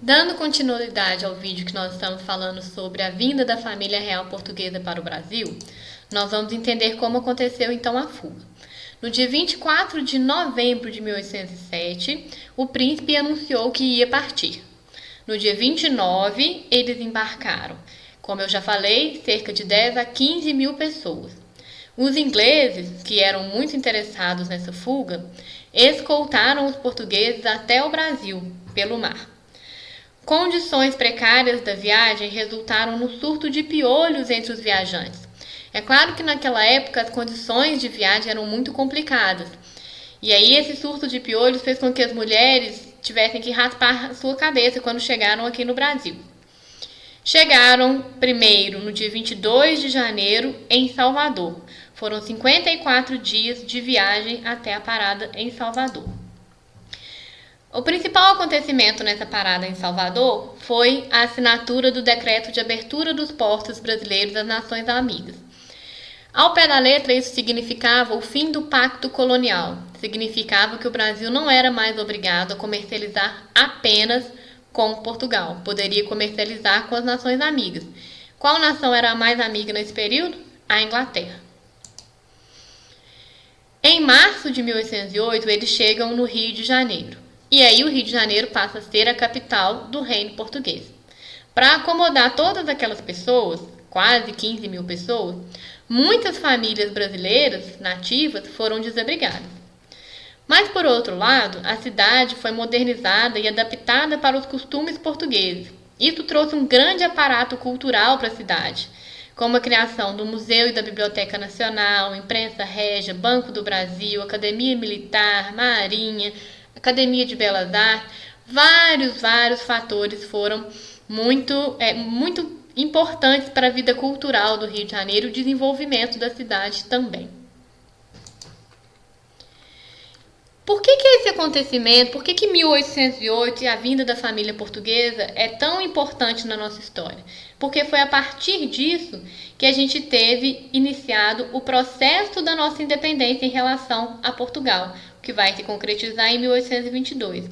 Dando continuidade ao vídeo que nós estamos falando sobre a vinda da família real portuguesa para o Brasil, nós vamos entender como aconteceu então a fuga. No dia 24 de novembro de 1807, o príncipe anunciou que ia partir. No dia 29, eles embarcaram. Como eu já falei, cerca de 10 a 15 mil pessoas. Os ingleses, que eram muito interessados nessa fuga, escoltaram os portugueses até o Brasil, pelo mar. Condições precárias da viagem resultaram no surto de piolhos entre os viajantes. É claro que naquela época as condições de viagem eram muito complicadas. E aí esse surto de piolhos fez com que as mulheres tivessem que raspar a sua cabeça quando chegaram aqui no Brasil. Chegaram primeiro no dia 22 de janeiro em Salvador. Foram 54 dias de viagem até a parada em Salvador. O principal acontecimento nessa parada em Salvador foi a assinatura do decreto de abertura dos portos brasileiros às nações amigas. Ao pé da letra, isso significava o fim do pacto colonial. Significava que o Brasil não era mais obrigado a comercializar apenas com Portugal. Poderia comercializar com as nações amigas. Qual nação era a mais amiga nesse período? A Inglaterra. Em março de 1808, eles chegam no Rio de Janeiro. E aí o Rio de Janeiro passa a ser a capital do reino português. Para acomodar todas aquelas pessoas, quase 15 mil pessoas, muitas famílias brasileiras nativas foram desabrigadas. Mas, por outro lado, a cidade foi modernizada e adaptada para os costumes portugueses. Isso trouxe um grande aparato cultural para a cidade, como a criação do Museu e da Biblioteca Nacional, Imprensa Régia, Banco do Brasil, Academia Militar, Marinha, Academia de Belas Artes. Vários fatores foram muito importantes para a vida cultural do Rio de Janeiro e o desenvolvimento da cidade também. Por que esse acontecimento, por que 1808 e a vinda da família portuguesa é tão importante na nossa história? Porque foi a partir disso que a gente teve iniciado o processo da nossa independência em relação a Portugal, que vai se concretizar em 1822.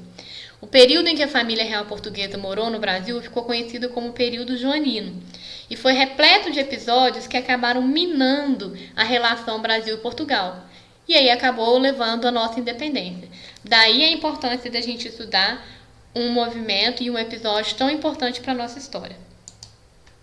O período em que a família real portuguesa morou no Brasil ficou conhecido como período joanino e foi repleto de episódios que acabaram minando a relação Brasil e Portugal. E aí acabou levando a nossa independência. Daí a importância da gente estudar um movimento e um episódio tão importante para a nossa história.